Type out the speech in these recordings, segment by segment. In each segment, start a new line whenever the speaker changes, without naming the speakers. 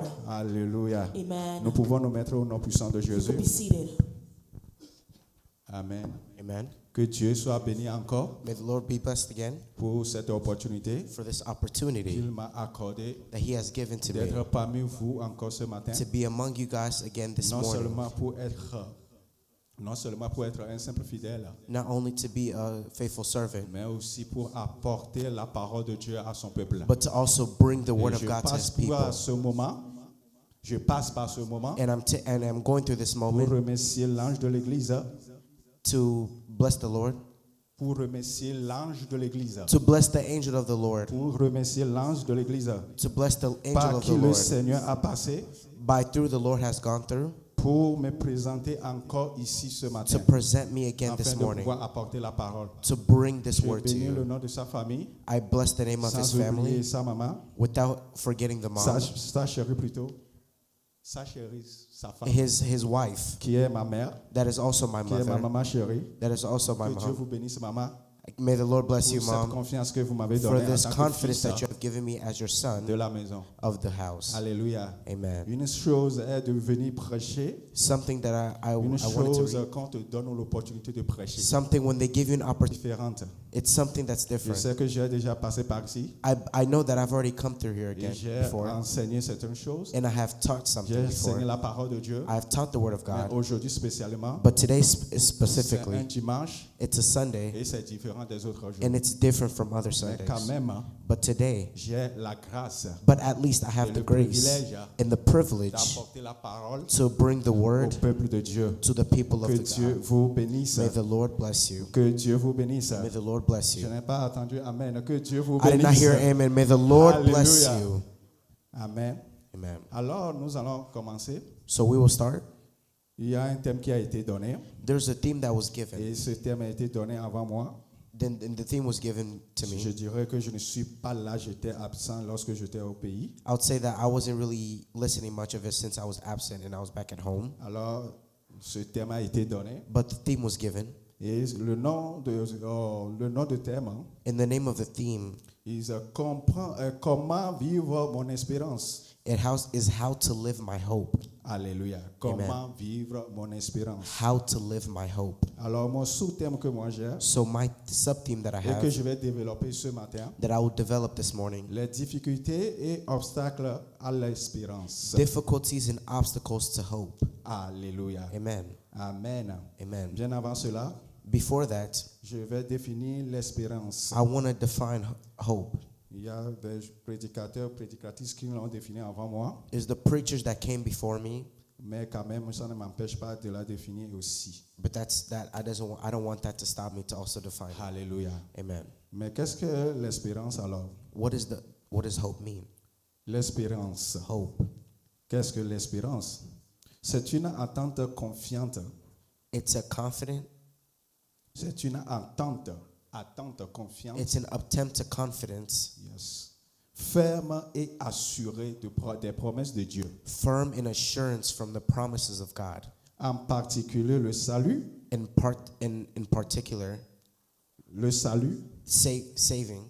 Lord.
Alléluia.
Amen.
Nous pouvons nous mettre au nom puissant de
You
Jésus.
could be seated.
Amen.
Amen.
Que Dieu soit béni encore
May the Lord be blessed again
pour cette opportunité
for this opportunity
qu'il m'a accordée
that He has given to me
d'être parmi vous encore ce matin.
to be among you guys again this
Non
morning.
seulement pour être un simple fidèle,
Not only to be a faithful servant,
mais aussi pour apporter la parole de Dieu à son peuple.
but to also bring the
Et
word of
je
God to His
passe
people.
par ce moment. Je passe par ce moment
And I'm going through this
pour
moment
remercier l'ange de l'église,
to bless the Lord,
pour remercier l'ange de l'église,
to bless the angel of the Lord,
pour remercier l'ange de l'église,
to bless the angel
par
of
qui
the
le
Lord,
Seigneur a passé
through the Lord has gone through,
pour me présenter encore ici ce
to
matin,
present me again this
afin de
morning,
pouvoir apporter la parole.
to bring this
Je
word to
bénis le
you.
nom de sa famille,
I bless the name of his
sans oublier
family
sa maman,
without forgetting the
sa
mom,
chérie plutôt, sa chérie, sa femme,
his wife,
qui est ma mère,
that is also my
qui est ma
mother,
maman chérie.
that is also my
Que Dieu
mom.
vous bénisse, maman,
May the Lord bless you,
pour cette
mom,
confiance que vous m'avez
for
donnée en
this
tant que
confidence
fils
that you have given me as your
de
son
la maison.
of the house.
Alléluia.
Amen.
Une chose est de venir prêcher,
Something that I
une
wanted to
chose
read.
quand on te donne l'opportunité de prêcher.
Something when they give you an opportunity,
Différente.
it's something that's
Je
different.
sais que j'ai déjà passé par ici
I know that I've already come through here
et
again
j'ai
before,
enseigné certaines choses.
and I have taught something
J'ai
before.
enseigné la parole de Dieu.
I have taught the word of
Mais
God,
aujourd'hui spécialement,
but today
c'est un
specifically,
dimanche
it's a Sunday,
et c'est différent des autres jours.
and it's different from other
Mais quand
Sundays.
même,
But today,
j'ai la grâce
but at least I have
et
the
le
grace
privilège
and the privilege
d'apporter la parole
to bring the
au
word
peuple de Dieu.
to the people of
Que
the
Dieu
God.
vous bénisse.
May the Lord bless you.
Que Dieu vous bénisse.
May the Lord bless
Je
you.
n'ai pas attendu Amen. Que Dieu vous
I did not
bénisse.
hear amen. May the Lord bless
Hallelujah.
you.
Amen.
Amen.
Alors, nous allons commencer.
So we will start.
Il y a un thème qui a été donné.
There's a theme that was given.
Et ce thème a été donné avant moi.
Then the theme was given to
Je
me.
dirais que je ne suis pas là, j'étais absent lorsque j'étais au pays.
I would say that I wasn't really listening much of it since I was absent and I was back at home.
Alors, ce thème a été donné.
But the theme was given.
Et le nom de thème,
And the name of the theme
il comprend comment vivre mon espérance.
is how to live my hope.
Alléluia. Comment vivre mon espérance.
How to live my hope.
Alors, mon sous-thème que moi j'ai
So my sub-theme that I
et que
have,
je vais développer ce matin,
that I will develop this morning,
les difficultés et obstacles à l'espérance.
difficulties and obstacles to hope.
Alléluia.
Amen.
Amen.
Amen.
Bien avant cela,
Before that,
je vais définir l'espérance.
I want to define hope.
Il y a des prédicateurs, prédicatrices qui l'ont défini avant moi,
There's the preachers that came before me,
mais quand même, ça ne m'empêche pas de la définir aussi.
but I don't want that to stop me to also define it.
Alléluia.
Amen.
Mais qu'est-ce que l'espérance alors?
What does hope mean?
L'espérance.
Hope.
Qu'est-ce que l'espérance? C'est une attente confiante.
It's a confident,
C'est une attente confiante.
it's an attempt to confidence,
Yes. Ferme et assurée des promesses de Dieu.
firm in assurance from the promises of God.
En particulier le salut,
In particular,
le salut,
saving,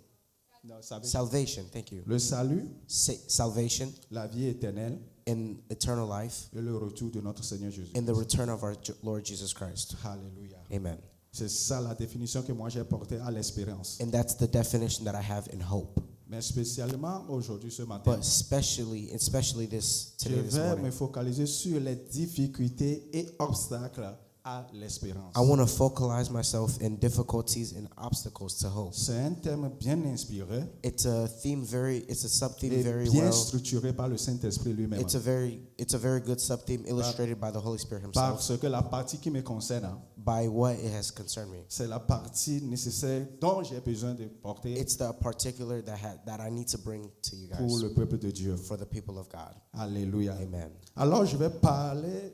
salvation, thank you.
le salut,
Salvation
la vie éternelle
and eternal life
et le retour de notre Seigneur Jésus.
and the return of our Lord Jesus Christ.
Alléluia.
Amen.
C'est ça la définition que moi j'ai portée à l'espérance.
And that's the definition that I have in hope.
Mais spécialement aujourd'hui ce matin,
But especially this
je
today, this
vais me
morning,
focaliser sur les difficultés et obstacles à l'espérance.
I want to focalize myself in difficulties and obstacles to hope.
C'est un thème bien inspiré
It's a sub-theme
et
very
bien
well.
structuré par le Saint-Esprit lui-même.
It's a very good sub-theme illustrated by the Holy Spirit himself,
Parce que la partie qui me concerne,
by what it has concerned me.
c'est la partie nécessaire dont j'ai besoin de porter
It's the particular that I need to bring to you
pour
guys,
le peuple de Dieu.
for the people of God.
Alléluia.
Amen.
Alors je vais parler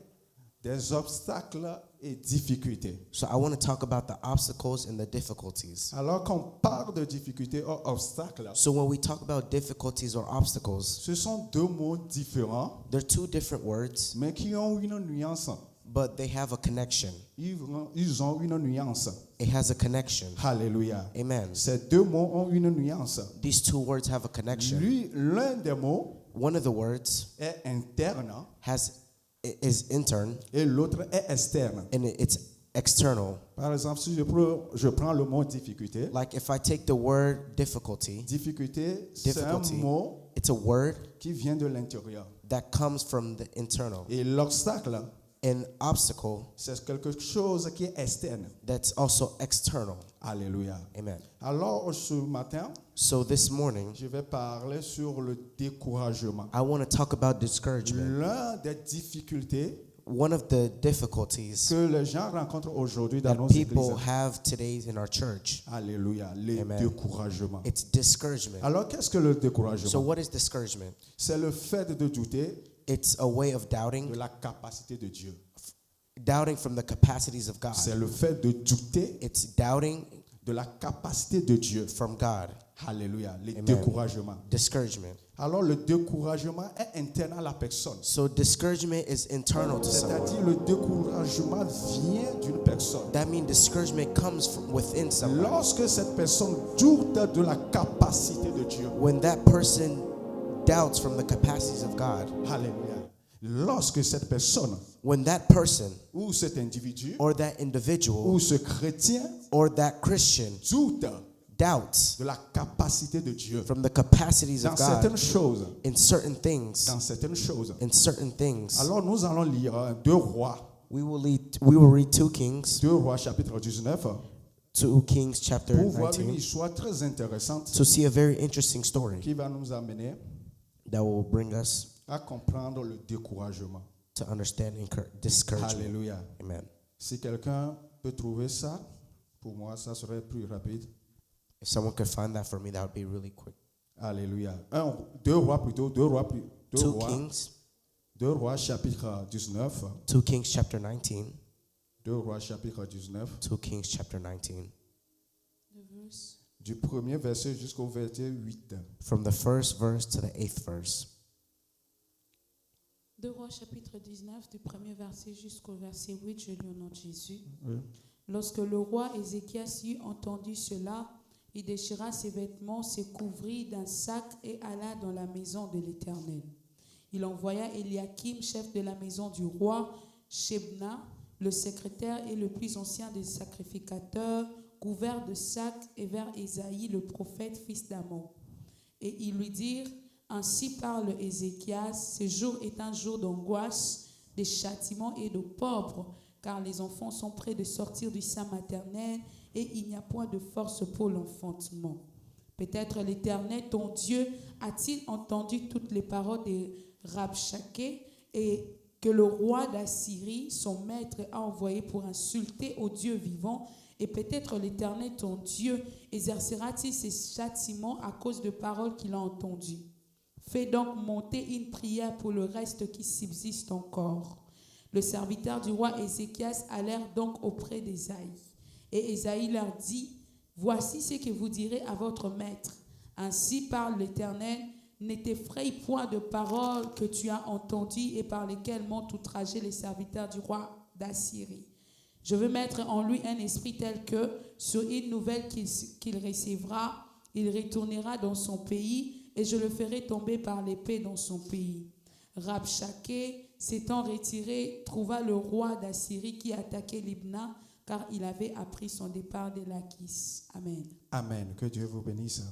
des obstacles et difficultés.
So I want to talk about the obstacles and the difficulties.
Alors qu'on parle de difficultés ou obstacles,
So when we talk about difficulties or obstacles,
ce sont deux mots différents,
they're two different words,
mais qui ont une nuance.
but they have a connection.
Ils ont une nuance.
It has a connection.
Alléluia.
Amen.
Ces deux mots ont une nuance.
These two words have a connection.
L'un des mots
one of the words
est interne
is intern
et l'autre est externe.
and it's external.
Par exemple, si je prends le mot difficulté,
Like if I take the word difficulty,
difficulté, c'est un
Difficulty.
mot
it's a word
qui vient de l'intérieur.
that comes from the internal.
Et l'obstacle,
An obstacle
c'est quelque chose qui est externe.
that's also external.
Alléluia.
Amen.
Alors, ce matin,
So this morning,
je vais parler sur le découragement.
I want to talk about discouragement.
L'un des difficultés
One of the difficulties
que les gens rencontrent aujourd'hui dans
that
nos
people
églises.
have today in our church,
Alléluia. Le
Amen.
découragement.
it's discouragement.
Alors, qu'est-ce que le
So
découragement?
what is discouragement?
C'est le fait de douter
It's a way of
de
doubting,
la capacité de Dieu.
doubting from the capacities of God.
C'est le fait de douter
It's doubting
de la capacité de Dieu.
from God.
Alléluia. Le
Amen.
découragement.
Discouragement.
Alors, le découragement est interne à la personne.
So discouragement is internal to someone.
C'est-à-dire, le découragement vient d'une personne.
That means discouragement comes from within someone.
Lorsque cette personne doute de la capacité de Dieu.
When that person doubts from the capacities of God,
Alléluia. Lorsque cette personne
when that person
ou cet individu
or that individual
ou ce chrétien
or that Christian
doute
doubts
de la capacité de Dieu
from the capacities
dans
of
certaines
God
choses,
in certain things,
dans certaines choses.
alors
nous allons lire 2 Rois,
we will read 2 Kings,
2 Rois chapitre 19,
2 Kings chapter
pour voir une
19,
histoire très intéressante
to see a very interesting story
qui va nous amener
that will bring us
à comprendre le découragement.
to understand discouragement.
Alléluia.
Amen.
Si quelqu'un peut trouver ça, pour moi, ça serait plus rapide.
If someone could find that for me, that would be really quick.
Alléluia. 2 Rois plutôt, 2 Rois,
2 Kings,
2 Rois chapitre 19,
2 Kings chapter 19,
2 Rois chapitre 19,
2 Kings chapter 19,
du premier verset jusqu'au verset 8.
from the first verse to the 8th verse.
2 Rois chapitre 19, du premier verset jusqu'au verset 8, je lis au nom de Jésus.
Oui.
Lorsque le roi Ézéchias eut entendu cela, il déchira ses vêtements, se couvrit d'un sac et alla dans la maison de l'Éternel. Il envoya Eliakim, chef de la maison du roi, Shebna, le secrétaire et le plus ancien des sacrificateurs, couvert de sacs, et vers Ésaïe, le prophète, fils d'Amon. Et ils lui dirent: ainsi parle Ézéchias, ce jour est un jour d'angoisse, de châtiment et de pauvre, car les enfants sont près de sortir du sein maternel et il n'y a point de force pour l'enfantement. Peut-être l'Éternel, ton Dieu, a-t-il entendu toutes les paroles de Rabshakeh et que le roi d'Assyrie, son maître, a envoyé pour insulter au Dieu vivant. Et peut-être l'Éternel, ton Dieu, exercera-t-il ses châtiments à cause de paroles qu'il a entendues. Fais donc monter une prière pour le reste qui subsiste encore. Le serviteur du roi Ézéchias allèrent donc auprès d'Ésaïe. Et Ésaïe leur dit: voici ce que vous direz à votre maître. Ainsi parle l'Éternel: ne t'effraie point de paroles que tu as entendues et par lesquelles m'ont outragé les serviteurs du roi d'Assyrie. Je veux mettre en lui un esprit tel que, sur une nouvelle qu'il recevra, il retournera dans son pays et je le ferai tomber par l'épée dans son pays. Rabshakeh, s'étant retiré, trouva le roi d'Assyrie qui attaquait Libna, car il avait appris son départ de Lachis. Amen.
Amen. Que Dieu vous bénisse.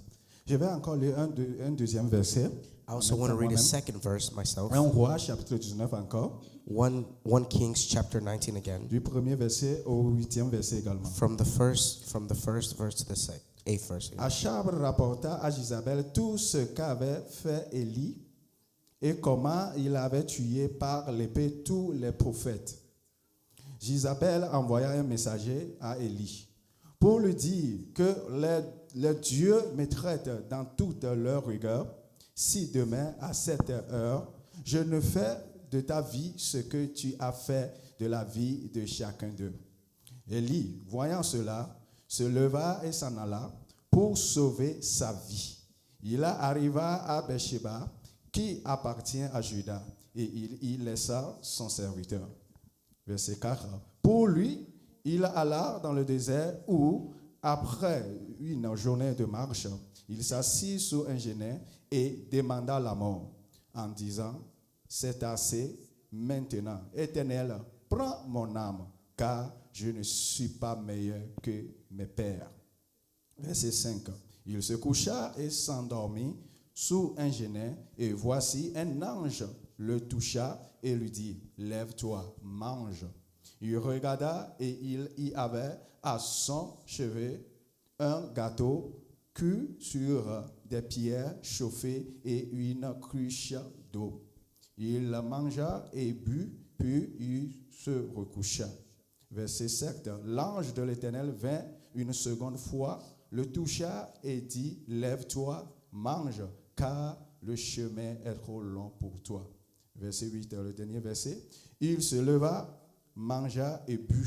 Je vais encore lire un deuxième verset.
I also want to read a second verse myself.
1 Roi, chapitre 19 encore.
1 Kings chapter 19 again.
Du premier verset au 8e verset également.
From the first verse to the 8th verse.
Achab rapporta à Jézabel tout ce qu'avait fait Élie et comment il avait tué par l'épée tous les prophètes. Jézabel envoya un messager à Élie pour lui dire que les dieux me traitent dans toute leur rigueur si demain à cette heure je ne fais de ta vie ce que tu as fait de la vie de chacun d'eux. Élie, voyant cela, se leva et s'en alla pour sauver sa vie. Il arriva à Beersheba, qui appartient à Juda, et il y laissa son serviteur. Verset 4. Pour lui, il alla dans le désert où, après une journée de marche, il s'assit sous un genêt et demanda la mort. en disant, c'est assez maintenant. Éternel, prends mon âme, car je ne suis pas meilleur que mes pères. Verset 5. Il se coucha et s'endormit sous un genêt, et voici un ange le toucha et lui dit, lève-toi, mange. Il regarda et il y avait à son chevet un gâteau cuit sur des pierres chauffées et une cruche d'eau. Il mangea et but, puis il se recoucha. Verset 7. L'ange de l'Éternel vint une seconde fois, le toucha et dit, lève-toi, mange, car le chemin est trop long pour toi. Verset 8, le dernier verset. Il se leva, mangea et but.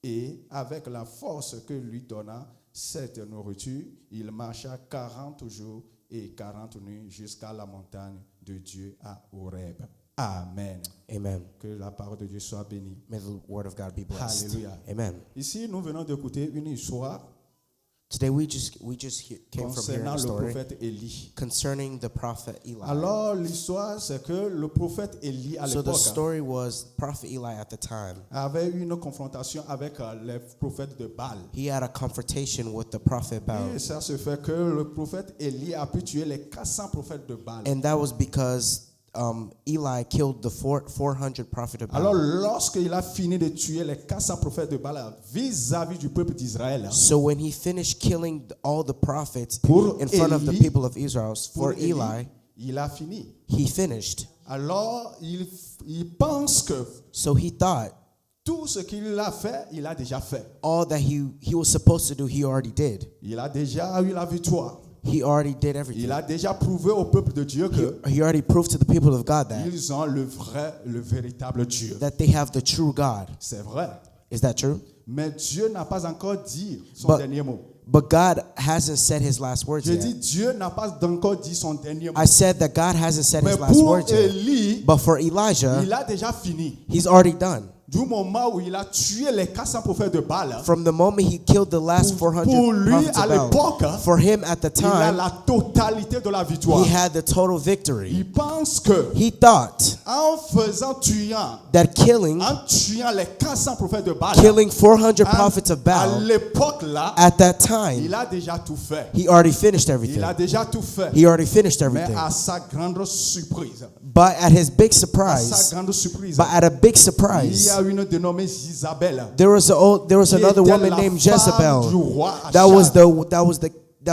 Et avec la force que lui donna cette nourriture, il marcha 40 jours et 40 nuits jusqu'à la montagne de Dieu à Horeb. Amen.
Amen.
Que la parole de Dieu soit bénie.
May the word of God be blessed.
Alléluia.
Amen.
Ici, nous venons d'écouter une histoire
Today we just came from hearing
concernant
a
le
story
prophète Élie.
concerning the prophet Eli.
Alors, l'histoire, c'est que le prophète Élie, à
So the
l'époque,
story was prophet Eli at the time.
avait eu une confrontation avec les prophètes de Baal.
He had a confrontation with the prophet Baal.
Et ça se fait que le prophète Élie a pu tuer les 400 prophètes de Baal.
And that was because Eli killed the 400 prophet of
Alors,
Baal.
lorsqu'il a fini de tuer les 400 prophètes de Baal vis-à-vis du peuple d'Israël,
So when he finished killing all the prophets
Pour
in front of the
Eli-
people of Israel, for
pour
Eli,
il a fini.
he finished.
Alors, il pense que
So he thought
tout ce qu'il a fait, il a déjà fait.
all that he was supposed to do, he already did.
Il a déjà eu la victoire.
He already did everything.
Il a déjà prouvé au peuple de Dieu que
He already proved to the people of God
ils ont le véritable Dieu.
that they have the true God.
C'est vrai.
Is that true?
Mais Dieu n'a pas encore dit son
But-
dernier mot.
But God hasn't said his last words
Je dis
yet.
Dieu n'a pas encore dit son dernier mot.
I said that God hasn't said
Mais
his last
pour
words yet.
Élie,
But for Elijah,
il a déjà fini.
he's already done.
Du moment où il a tué les 400 prophètes de Baal,
From the moment he killed the last
pour
400
lui,
prophets
à
of Baal,
l'époque,
for him at the
il a
time,
la totalité de la victoire.
he had the total victory.
Il pense que
He thought
en faisant tuant,
that killing
les 400 prophètes de Baal,
400 prophets of
à
Baal,
l'époque là,
at that time,
il a déjà tout fait.
he already finished
Il
everything.
a déjà tout fait.
He already finished
Mais
everything.
à sa grande surprise,
But at his big
à sa
surprise,
grande surprise,
but at a big
il y
surprise,
a une dénommée Isabelle.
there was
qui
another
était
woman
la
named
femme
Jezebel.
du roi
That
Achab.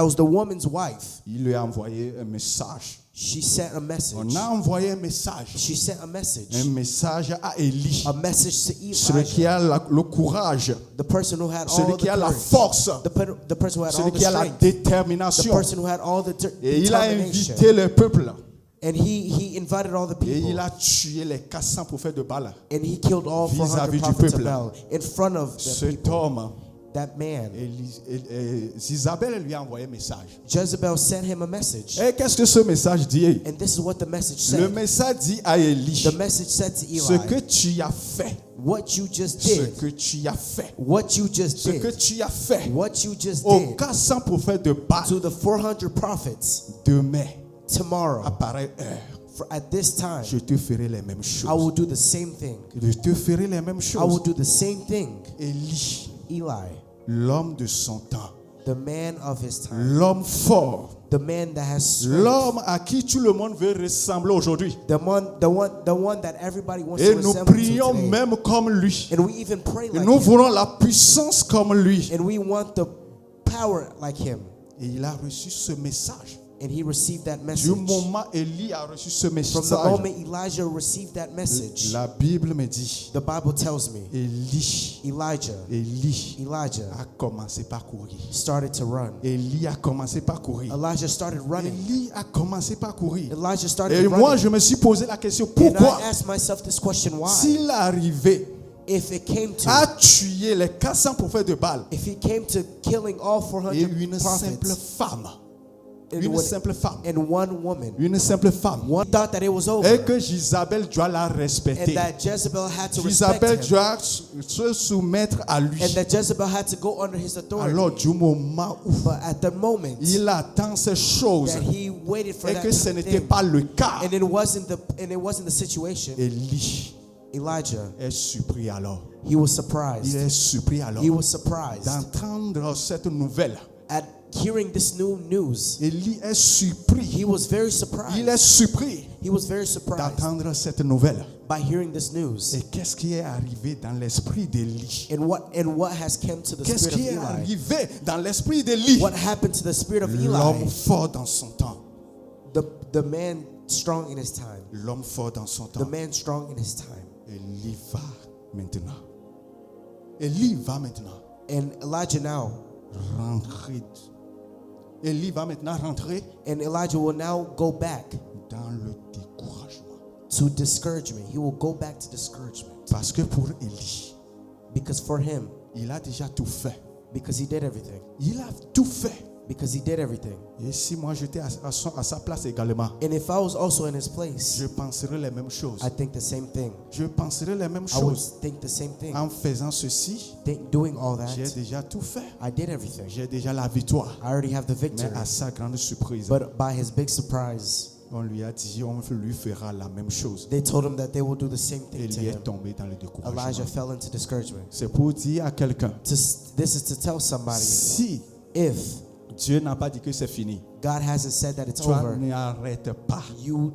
was the woman's wife.
Il lui a envoyé un message.
She sent a message.
On a envoyé un message.
She sent a message.
Un message à Élie.
A message to
Celui qui
Elijah,
a le courage.
the person who had all
Celui
the
qui a la
courage,
force.
the person who had all
Celui
the
qui a la
strength, the
détermination.
person who had all the
Et il a
determination.
invité le peuple.
And he invited all the
Et
people.
il a tué les 400 prophètes de Baal.
And he killed all
Vis-à-vis
400
du
prophets of
peuple.
Baal in front of the
Cet
people.
homme,
That man,
Isabelle lui a envoyé un message.
Jezebel sent him a message.
Et qu'est-ce que ce message dit?
And this is what the message
Le
said.
message dit à Élie,
The message said to
ce que
Eli,
tu as fait,
what you just
ce
did,
que tu as fait,
what you just
ce que
did,
tu as fait
what you just
aux
did
400 prophètes de Baal,
to the 400 prophets
demain, à
tomorrow,
pareille heure,
for at this time,
je te ferai les mêmes
I will
choses.
do the same thing.
Je te ferai les mêmes
I will
choses.
do the same thing.
Élie,
Eli,
l'homme de son temps,
the man of his time,
l'homme fort,
the man that has strength,
l'homme à qui tout le monde veut ressembler aujourd'hui.
the one that everybody wants
Et
to
nous
resemble to
prions
today.
même comme lui.
And we even pray
Et
like
nous
him.
voulons la puissance comme lui.
And we want the power like him.
Et il a reçu ce message.
And he received that
Du
message.
moment Élie a reçu ce
From the
message,
moment Elijah received that message,
la Bible me dit,
the Bible tells me
Élie
Elijah
a commencé par courir.
started to run.
Élie a commencé par courir.
Elijah started running.
Élie a commencé par courir.
Elijah started
Et moi,
running.
je me suis posé la question,
And
pourquoi,
I asked myself this question, why?
s'il arrivait
If it came
à
to
tuer les 400 prophètes de Baal
if he came to killing all
et
400
une simple
prophets
femme, Une simple femme.
And one woman.
Une simple femme.
One thought that it was over.
Et que Jézabel doit la
And
respecter.
that Jezebel had to respect
Jézabel
him.
doit se soumettre à lui.
And that Jezebel had to go under his authority.
Alors du moment où
But at the moment
il attend ces choses
that he waited for
et
that
que ce n'était
thing,
pas le cas,
and it wasn't the situation,
Élie
Elijah,
est surpris alors.
he was
Il
surprised.
est surpris alors
He was surprised
d'entendre cette nouvelle.
at hearing this new news.
Élie est surpris.
He was very
Il est
surprised.
surpris
He was very surprised
d'entendre cette nouvelle.
by hearing this news.
Et qu'est-ce qui est arrivé dans l'esprit d'Élie?
And what has come to the
Qu'est-ce
spirit of
qui est
Eli?
arrivé dans l'esprit d'Élie?
What happened to the spirit of
L'homme
Eli?
fort dans son temps.
The man strong in his time.
L'homme fort dans son
The
temps.
man strong in his time.
Élie va maintenant. Élie va maintenant
And Elijah now,
rentrer. Élie va maintenant rentrer
and Elijah will now go back
dans le découragement.
to discouragement. He will go back to discouragement.
Parce que pour Élie,
Because for him,
il a déjà tout fait.
because he did everything.
Il a tout fait.
Because he did everything.
Et si moi j'étais à sa place également,
And if I was also in his place,
je penserais les mêmes choses.
I think the same thing.
Je penserais les mêmes
I would
choses.
think the same thing.
En faisant ceci,
Doing all
j'ai
that,
déjà tout fait.
I did everything.
J'ai déjà la victoire.
I already have the
Mais
victory.
à sa grande surprise,
But by his big surprise,
on lui a dit, on lui fera la même chose.
they told him that they will do the same thing to
Élie est
him.
tombé dans le découragement.
Elijah fell into discouragement.
C'est pour dire à quelqu'un,
This is to tell somebody,
si
if
Dieu n'a pas dit que c'est fini,
God hasn't said that it's
toi
over,
n'arrête pas.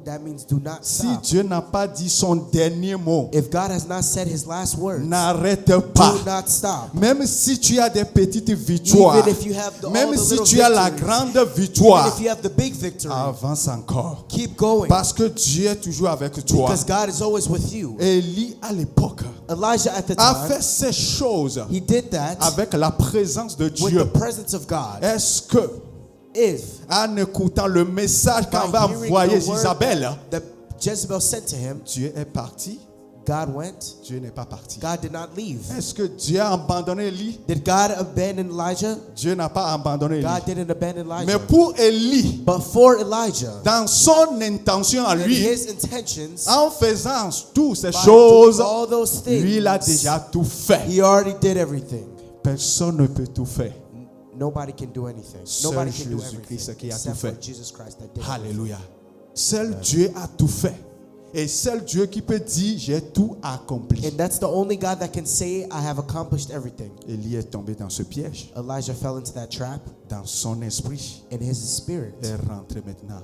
that means do not
Si
stop.
Dieu n'a pas dit son dernier mot,
If God has not said his last words,
n'arrête
do
pas.
not stop.
Même si tu as des petites victoires,
Even if you have all
même
the
si
little
tu as la
victories,
grande
even
victoire,
if you have the big victory,
avance encore.
keep going.
Parce que Dieu est toujours avec toi.
Because God is always with you.
Élie, à l'époque,
Elijah at the
a
time,
fait ces choses
he did that
avec la présence de
with
Dieu.
the presence of God.
Est-ce que,
If
en écoutant le message
by
qu'avait
hearing
envoyé
the word
Isabelle,
that Jezebel sent to him,
Dieu est parti,
God went,
Dieu n'est pas parti.
God did not leave.
Est-ce que Dieu a abandonné Élie?
Did God abandon Elijah?
Dieu n'a pas abandonné
God
Élie.
didn't abandon Elijah.
Mais pour Élie,
But for Elijah,
dans son intention à
in
lui,
his intentions,
en faisant toutes ces
by
choses,
doing all those things,
lui, il a déjà tout fait.
he already did everything.
Personne ne peut tout faire.
Nobody can do anything.
Seul
Nobody can do
Jésus-Christ
everything
qui a
except
tout
for
fait.
Jesus Christ that did everything.
Alléluia. Seul Dieu a tout fait. Et seul Dieu qui peut dire, j'ai tout accompli.
And that's the only God that can say, I have accomplished everything.
Élie est tombé dans ce piège.
Elijah fell into that trap,
Dans son esprit,
and his spirit,
est rentré maintenant.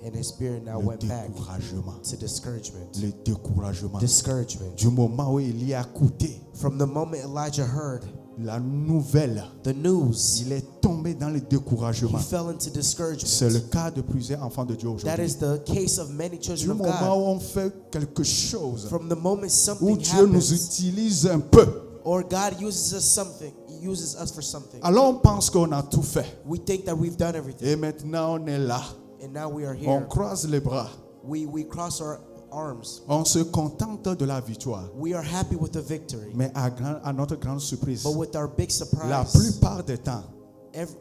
and his spirit now
Le
went back
découragement.
to discouragement.
Le découragement.
Discouragement.
Du moment où Élie a écouté
From the moment Elijah heard
la nouvelle,
the news,
il est tombé dans le
he
découragement.
fell into
C'est
discouragement.
le cas de plusieurs enfants de Dieu
That
aujourd'hui.
is the case of many
Du
children of
moment
God.
où on fait quelque chose,
From the moment
où
something
Dieu nous
happens,
utilise un peu,
or God uses us something, He uses us for something,
alors on pense qu'on a tout fait.
we think that we've done everything.
Et maintenant on est là.
And now we are
On
here.
croise les bras.
We cross our arms.
On se contente de la victoire.
We are happy with the victory.
Mais à notre grande surprise,
But with our big
la
surprise,
plupart des temps,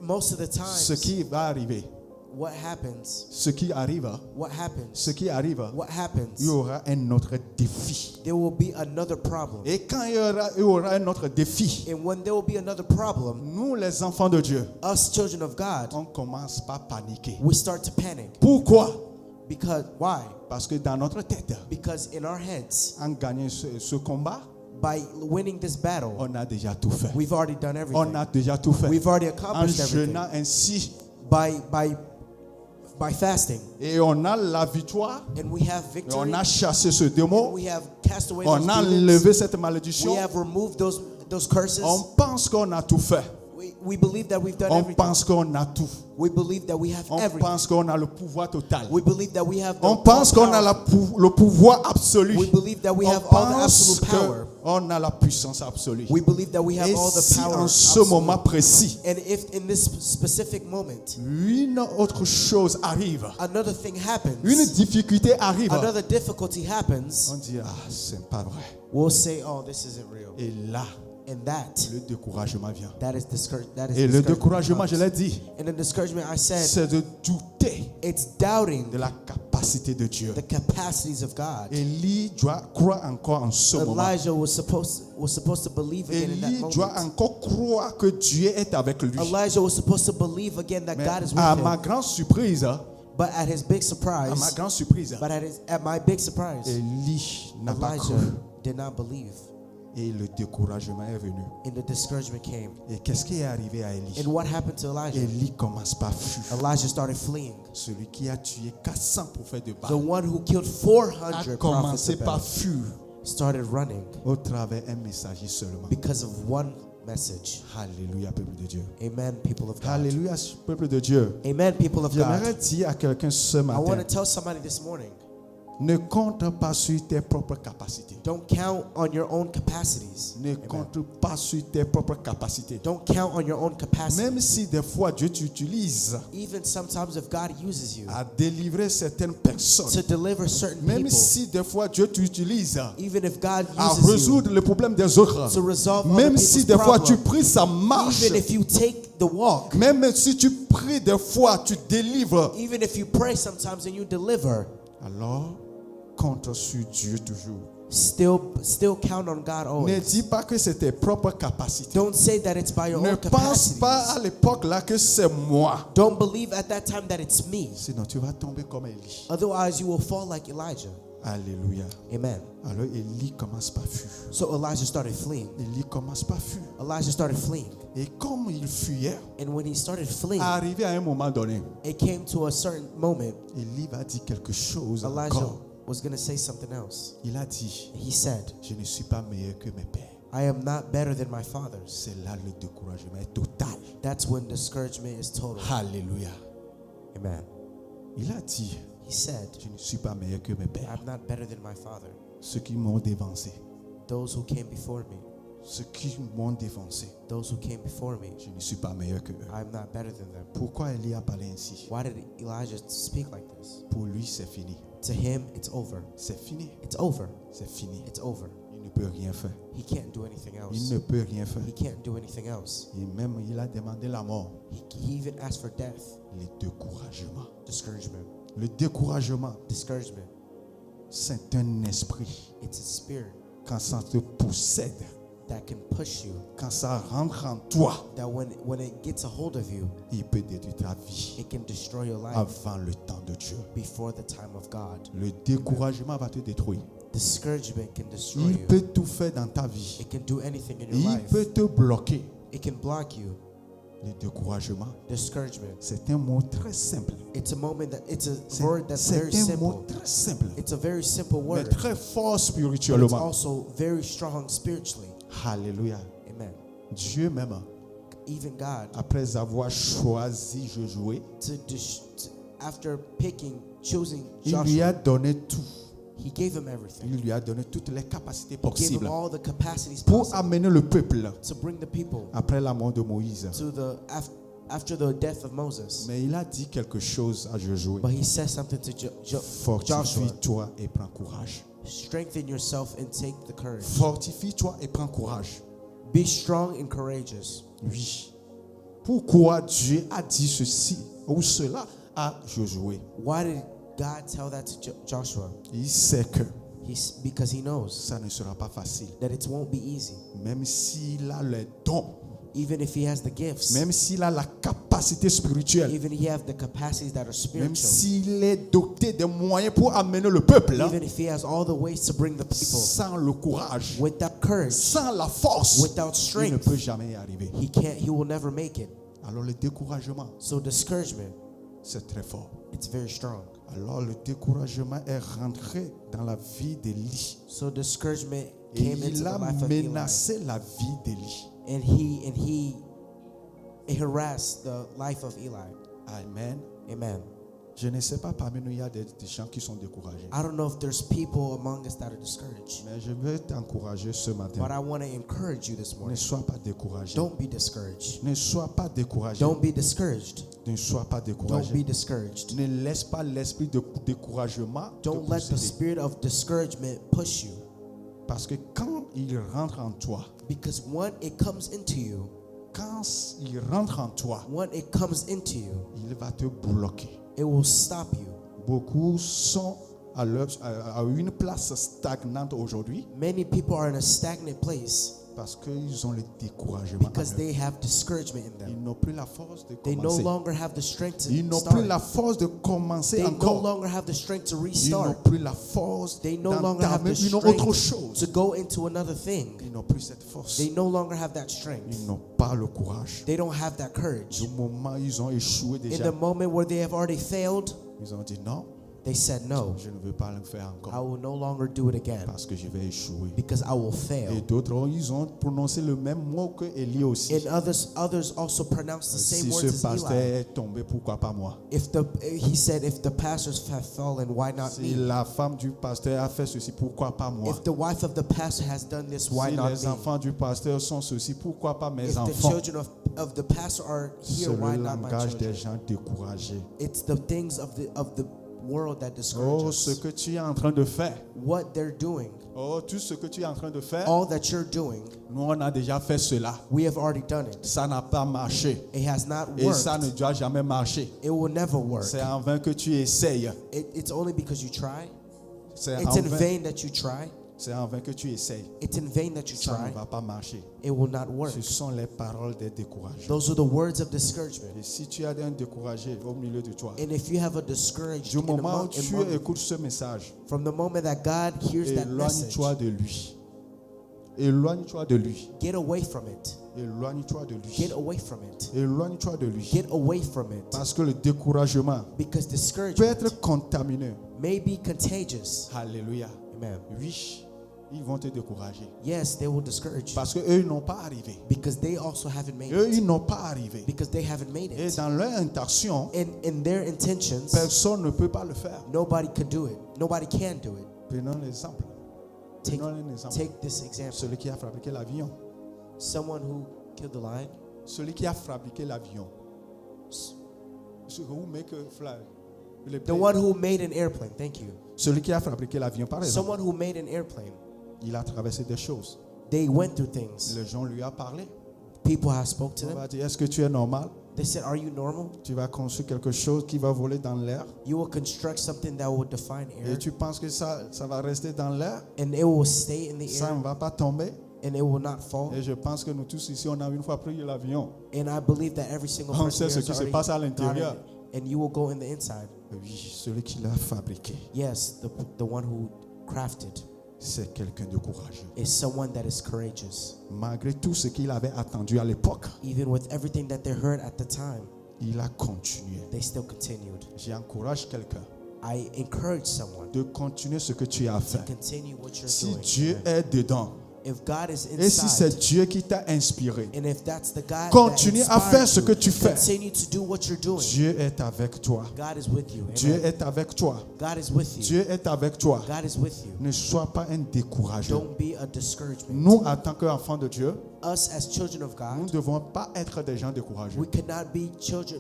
most of the
ce
time,
qui va arriver,
what happens?
ce qui arrive,
What happens?
ce qui arrive,
What
il y
happens?
aura un autre défi.
There will be another problem.
Et quand il y aura un autre défi,
And when there will be another problem,
nous les enfants de Dieu,
us children of God,
on commence par paniquer.
we start to panic.
Pourquoi?
Because why?
Parce que dans notre tête,
Because in our heads,
en gagnant ce combat,
by winning this battle,
on a déjà tout fait.
we've already done
On
everything.
a déjà tout fait.
We've already
En
accomplished everything.
jeûnant ainsi,
By fasting,
et on a la victoire,
and we have
et
victory.
on a chassé ce démon,
We have cast away
on
those
a
demons.
levé cette malédiction,
We have removed those curses.
on pense qu'on a tout fait.
We believe that we've done
On
everything.
pense qu'on a tout.
We believe that we have
On
everything.
pense qu'on a le pouvoir total.
We believe that we have the
On pense qu'on a
power.
le pouvoir absolu.
We believe that we
On
have all the
pense
absolute power.
qu'on a la puissance absolue.
We believe that we have
Et
all the
si
power.
en ce
absolute.
moment précis,
And if in this specific moment,
une autre chose arrive,
another thing happens,
une difficulté arrive,
another difficulty happens,
on dit, ah, c'est pas vrai.
we'll say, oh, this isn't real.
Et là,
in that,
le découragement vient.
that is
Et le
discouragement
découragement, je
comes.
l'ai dit,
And the discouragement, I said,
c'est de douter
it's doubting
de la capacité de Dieu.
the capacities of God.
Élie doit croire encore en ce moment.
Elijah was supposed to believe again in that
Élie doit
moment.
encore croire que Dieu est avec lui.
Elijah was supposed to believe again that
Mais
God is
à
with
ma
him.
grande surprise,
But at his big
à ma
surprise,
grande surprise,
at my big surprise,
Élie n'a pas cru.
Elijah did not believe.
Et le découragement est venu.
And the discouragement came.
Et qu'est-ce qui est arrivé à Élie?
And what happened to Elijah?
Élie commence par fuir.
Elijah started fleeing.
Celui qui a tué 400 prophètes de
The
Baal
one who killed
a
400 prophets
commencé
of
par
Baal
fuir
started running
au travers d'un messager seulement.
because of one message.
Alléluia, peuple de Dieu.
Amen, people of God.
Alléluia, peuple de Dieu.
Amen, people of
J'aimerais
God.
dire à quelqu'un ce
I want
matin,
to tell somebody this morning,
ne compte pas sur tes propres capacités.
don't count on your own capacities.
Ne
Amen.
compte pas sur tes propres capacités.
Don't count on your own capacity.
Même si des fois Dieu t'utilise
Even sometimes if God uses you
à délivrer certaines
to
personnes,
deliver certain
même
people,
si des fois Dieu t'utilise
even if God
à
uses you
résoudre les problèmes des autres,
to resolve
même
other
si
people's
des fois tu
problems,
pries, ça marche,
even if you take the walk,
même si tu pries des fois, tu délivres,
even if you pray sometimes and you deliver,
alors compte sur Dieu toujours.
still count on God
Ne
always.
dis pas que c'est tes propres capacités.
Don't say that it's by your
Ne
own
pense
capacities.
pas à l'époque là que c'est moi.
Don't believe at that time that it's me.
Sinon tu vas tomber comme Élie.
Otherwise, you will fall like Elijah.
Alléluia.
Amen.
Alors Élie commence par fuir.
So Elijah started fleeing.
Élie commence par fuir.
Elijah started fleeing.
Et comme il fuyait,
And when he started fleeing,
arrivé à un moment donné,
it came to a certain moment,
Élie va dire quelque chose
Elijah
encore.
was going to say something else.
Il a dit,
He said,
je ne suis pas meilleur que mes pères.
I am not better than my fathers.
C'est là le découragement est total.
That's when discouragement is total.
Alléluia.
Amen.
Il a dit,
He said,
je ne suis pas meilleur que mes pères.
I'm not better than my father.
Ceux qui m'ont dévancé,
Those who came before me,
ceux qui m'ont dévancé,
those who came before me,
je ne suis pas meilleur que eux.
I'm not better than them.
Pourquoi Élie a parlé ainsi?
Why did Elijah speak like this?
Pour lui, c'est fini.
To him, it's over.
C'est fini.
It's over.
C'est fini.
It's over.
Il ne peut rien faire.
He can't do anything
Il
else.
ne peut rien faire.
He can't do anything else.
Et même, il a demandé la mort.
He even asked for death.
Le découragement.
Discouragement.
Le découragement,
Discouragement.
c'est un esprit.
It's a spirit
Quand ça te possède,
that can push you.
quand ça rentre en toi,
That when it gets a hold of you,
il peut détruire ta vie
it can destroy your life
avant le temps de Dieu.
before the time of God.
Le découragement va te détruire.
Discouragement can destroy
Il
you.
peut tout faire dans ta vie.
It can do anything in your
Il
life.
peut te bloquer.
It can block you.
Le découragement,
Discouragement.
c'est un mot très simple.
It's a moment that it's a
C'est
word that's very
un mot
simple.
très simple,
It's a very simple
mais
word,
très fort
but it's
spirituellement.
also very strong spiritually.
Alléluia.
Amen.
Dieu même,
Even God,
après avoir choisi Josué,
after choosing
il lui a
Joshua,
donné tout.
he gave him everything.
Il lui a donné toutes les capacités
He gave him
possibles
all the capacities
pour
possible
amener le peuple
to bring the people
après la mort de Moïse.
to after the death of Moses.
Mais il a dit quelque chose à Josué.
But he says something to Joshua.
Fortifie-toi et prends courage.
Strengthen yourself and take the courage.
Fortifie-toi et prends courage.
Be strong and courageous.
Oui. Pourquoi Dieu a dit ceci ou cela à Josué?
Why did God tell that to Joshua?
Il sait que
Because he knows
ça ne sera pas facile.
that it won't be easy.
Même s'il a les dons,
Even if he has the gifts,
même s'il a la capacité spirituelle,
even if he has the capacities that are
même
spiritual,
s'il est doté des moyens pour amener le peuple,
even if he has all the ways to bring the people,
sans le courage,
without courage,
sans la force,
without
il ne peut
strength,
jamais y arriver.
he will never make it.
Alors le découragement,
So discouragement,
c'est très fort.
it's very strong.
Alors le découragement est rentré dans la vie d'Élie.
So discouragement
Et
came into
il
the
a
life of Eli,
menacé la vie d'Élie.
and he harassed the life of Eli.
Amen.
Amen.
Je ne sais pas, parmi nous, il y a des gens qui sont découragés.
I don't know if there's people among us that are discouraged,
Mais je veux t'encourager ce
but
matin.
I want to encourage you this
Ne
morning.
sois pas découragé.
Don't be discouraged.
Ne sois pas découragé.
Don't be discouraged.
Ne sois pas
Don't
découragé.
be discouraged.
Ne laisse pas l'esprit de découragement te
Don't let the
posséder.
spirit of discouragement push you.
Parce que quand il rentre en toi,
Because when it comes into you,
quand il rentre en toi,
when it comes into you,
il va te bloquer.
it will stop you.
Beaucoup sont à une place stagnante aujourd'hui
Many people are in a stagnant place
parce qu'ils ont le découragement.
because
en eux.
they have discouragement in
Ils
them.
n'ont plus la force de
They no
commencer.
longer have the strength to
Ils n'ont plus
start.
la force de commencer
They no
encore.
longer have the strength to
Ils n'ont
restart.
plus la force
They no longer have
d'entamer
the
une autre
strength
chose.
to go into another thing.
Ils n'ont plus cette force.
They no longer have that strength.
Ils n'ont pas le courage.
They don't have that courage.
Du moment où ils ont échoué
In
déjà,
the moment where they have already failed,
ils ont dit non,
they said, no,
je ne veux pas le faire
I
encore
will no longer do it again
parce que je vais échouer.
because I will
Et
fail.
d'autres, ils ont prononcé le même mot que Élie aussi.
And others also pronounced the same
Si
words
ce
as
pasteur
Eli.
est tombé, pourquoi pas moi?
He said, if the pastors have fallen, why not
Si
me?
la femme du pasteur a fait ceci, pourquoi pas moi?
If the wife of the pastor has done this, why
Si
not
les
me?
enfants du pasteur sont ceci, pourquoi pas mes
If the
enfants?
children of the pastor are
C'est
here, why
le
not my
langage des
children?
gens découragés.
It's the things of the world that discourage
Oh, ce
us.
que tu es en train de faire.
What they're doing,
Oh, tout ce que tu es en train de faire.
all that you're doing,
Nous, on a déjà fait cela.
we have already done it.
Ça n'a pas marché.
It has not
Et ça ne
worked.
doit jamais marcher.
It will never work.
C'est en vain que tu essayes.
It's only because you try.
C'est
It's
en
in
vain.
vain that you try.
C'est en vain que tu essayes.
It's in vain that you
Ça ne
try.
va pas marcher.
It will not work.
Ce sont les paroles des découragés.
Those are the words of discouragement.
Et si tu as un découragé au milieu de toi,
And if you have a discouraged
du moment où
in
tu
among-
écoutes ce message,
from the moment that God hears that message,
éloigne-toi de lui. Éloigne-toi de lui.
get away from it.
Éloigne-toi de lui.
Get away from it.
Éloigne-toi de lui.
Get away from it.
Parce que le découragement
Because
peut
discouragement
être contaminé.
may be contagious.
Alléluia.
Amen.
Oui, ils vont te décourager.
Yes, they will discourage you.
Parce qu'eux, ils n'ont pas arrivé.
Because they also haven't made
Eux,
it.
ils n'ont pas arrivé.
Because they haven't made
Et
it.
dans leur intention,
In their intentions,
personne ne peut pas le faire.
nobody could do it. Nobody can do it.
Prenons l'exemple.
Take,
Prenons un exemple.
take this example.
Celui qui a fabriqué l'avion.
Someone who killed the lion.
Celui qui a fabriqué l'avion. Who make a fly? Le
The one who made an airplane. Thank you.
Celui qui a fabriqué l'avion, par exemple,
Someone who made an airplane.
il a traversé des choses.
They went through things.
Les gens lui ont parlé.
People have spoke to
On
them.
va dire, est-ce que tu es normal?
They said, are you normal?
Tu vas construire quelque chose qui va voler dans l'air
You will construct something that will define air.
et tu penses que ça va rester dans l'air,
And it will stay in the
ça
air.
ne va pas tomber.
And it will not fall.
Et je pense que nous tous ici, on a une fois pris l'avion.
And I believe that every single
On
person
sait ce
here
qui
has
se
already
passe à
gotten
l'intérieur.
it. And you will go in the inside.
Oui, celui qui l'a fabriqué,
Yes, the one who crafted
c'est quelqu'un de courageux.
is someone that is courageous.
Malgré tout ce qu'il avait attendu à l'époque,
Even with everything that they heard at the time,
il a continué.
they still continued.
J'encourage quelqu'un
I encourage someone
de continuer ce que tu as
to
fait.
continue what you're
Si
doing.
Dieu est dedans,
If God is
et si c'est
inside,
Dieu qui t'a inspiré,
and if that's the God
continue
that
à faire
inspired
ce que
you,
tu fais.
continue to do what you're doing.
Dieu est avec toi.
God is with you.
Dieu
Amen.
est avec toi.
God is with you.
Dieu est avec toi.
God is with you.
Ne sois pas un découragé.
Don't be a discouragement.
Nous, en tant qu'enfants de Dieu,
Us as children of
nous ne
God,
devons pas être des gens découragés.
we cannot be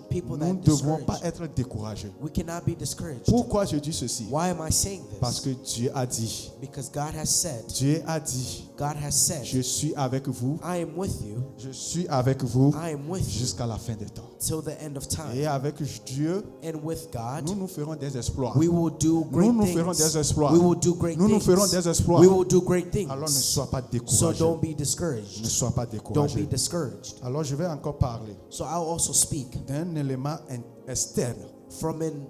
people
Nous
that
ne devons pas
discourage.
être découragés.
We cannot be discouraged.
Pourquoi je dis ceci?
Why am I saying
Parce
this?
que Dieu a dit,
Because God has said,
Dieu a dit,
God has said,
je suis avec vous,
I am with you,
je suis avec vous
I am with you
jusqu'à la fin des temps.
till the end of time.
Et avec Dieu,
And with God,
nous ferons des exploits.
we will do great
Nous ferons
things.
des exploits.
We will do great
Nous
things.
ferons des exploits.
We will do great things.
Alors ne sois pas
So
découragé.
don't be
Ne
discouraged.
sois pas
Don't be
découragé.
discouraged.
Alors je vais encore parler
So I'll also speak
d'un élément externe.
from an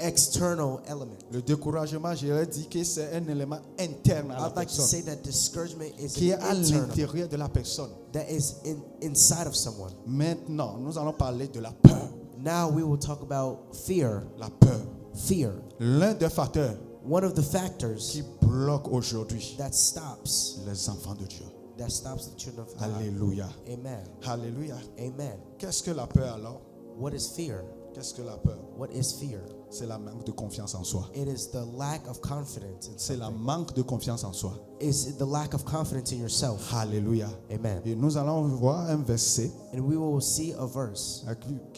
external element.
Le découragement, je l'ai dit que c'est un élément interne à la
I'd like to
personne,
say that discouragement is
qui est à
internal,
l'intérieur de la personne.
that is inside of someone.
Maintenant, nous allons parler de la peur.
Now we will talk about fear.
La peur.
Fear.
L'un des facteurs
One of the factors
qui bloque aujourd'hui
that stops
les enfants de Dieu.
the children of God.
Alléluia.
Amen.
Alléluia.
Amen.
Qu'est-ce que la peur alors?
What is fear?
Qu'est-ce que la peur?
What is fear?
C'est la manque de confiance en soi.
It is the lack of confidence in
C'est la
something.
manque de confiance en soi.
It's the lack of confidence in yourself.
Alléluia.
Amen.
Et nous allons voir un verset
And we will see a verse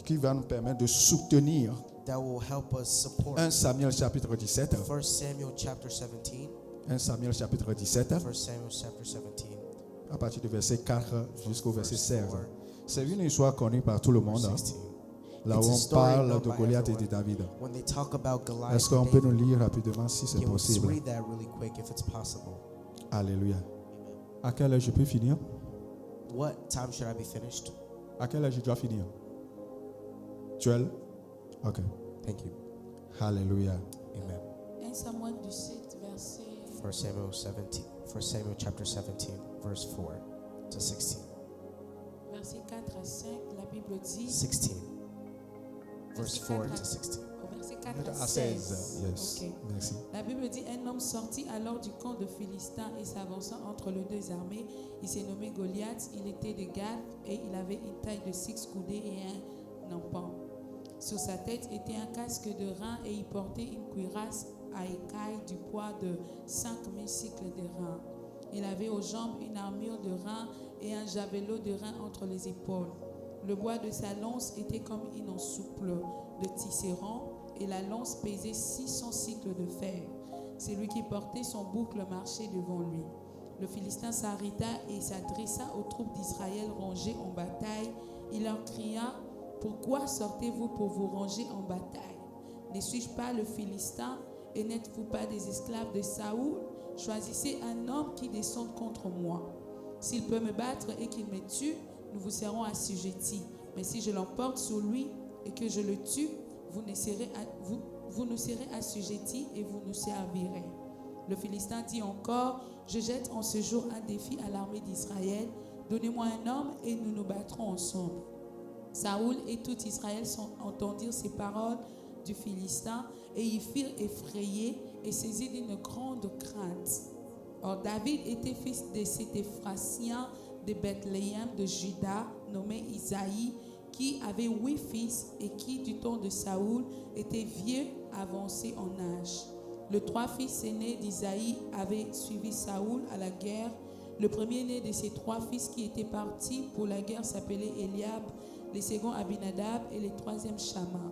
qui va nous permettre de soutenir
that will help us support
1 Samuel chapitre 17,
1 Samuel chapter 17,
1 Samuel chapitre 17,
1 Samuel chapter 17.
à partir du verset 4 jusqu'au verset
Verse
16.
4.
C'est une histoire connue par tout le monde, hein,
16.
là où
It's a
on
story
parle
known
de
by
Goliath et de
everyone.
David.
When they talk about Goliath,
Est-ce qu'on
and
peut nous
David,
lire rapidement si c'est
can we
possible?
read that really quick if it's possible?
Alléluia. À quelle heure je peux finir?
What time should I be finished?
À quelle heure je dois finir? 12? Ok.
Thank you.
Alléluia.
Amen.
1 Samuel 17, verset
1 Samuel chapter 17, verse 4 to 16.
verset 4 à 5, la Bible dit,
16. Verse
verset
4
4
to 16.
au verset 4
À
à
16.
16.
Yes.
Ok.
Merci.
La Bible dit, un homme sortit alors du camp de Philistins et s'avançant entre les deux armées, il s'est nommé Goliath, il était de Gath et il avait une taille de 6 coudées et un empan. Sur sa tête était un casque de rein et il portait une cuirasse à écailles du poids de 5000 cycles de rein. Il avait aux jambes une armure de rein et un javelot de rein entre les épaules. Le bois de sa lance était comme une ensouple de tisserand et la lance pesait 600 cycles de fer. Celui qui portait son boucle marchait devant lui. Le Philistin s'arrêta et s'adressa aux troupes d'Israël rangées en bataille. Il leur cria: pourquoi sortez-vous pour vous ranger en bataille? Ne suis-je pas le Philistin et n'êtes-vous pas des esclaves de Saoul? Choisissez un homme qui descende contre moi. S'il peut me battre et qu'il me tue, nous vous serons assujettis. Mais si je l'emporte sur lui et que je le tue, vous nous serez assujettis et vous nous servirez. Le Philistin dit encore: je jette en ce jour un défi à l'armée d'Israël. Donnez-moi un homme et nous nous battrons ensemble. Saoul et tout Israël entendirent ces paroles du Philistin et y firent effrayés et saisis d'une grande crainte. Or David était fils de cet Éphrasien de Bethléem de Juda, nommé Isaïe, qui avait 8 fils et qui, du temps de Saoul, était vieux, avancé en âge. Les 3 fils aînés d'Isaïe avaient suivi Saoul à la guerre. Le premier-né de ces 3 fils qui étaient partis pour la guerre s'appelait Eliab, le second Abinadab et le troisième Shama.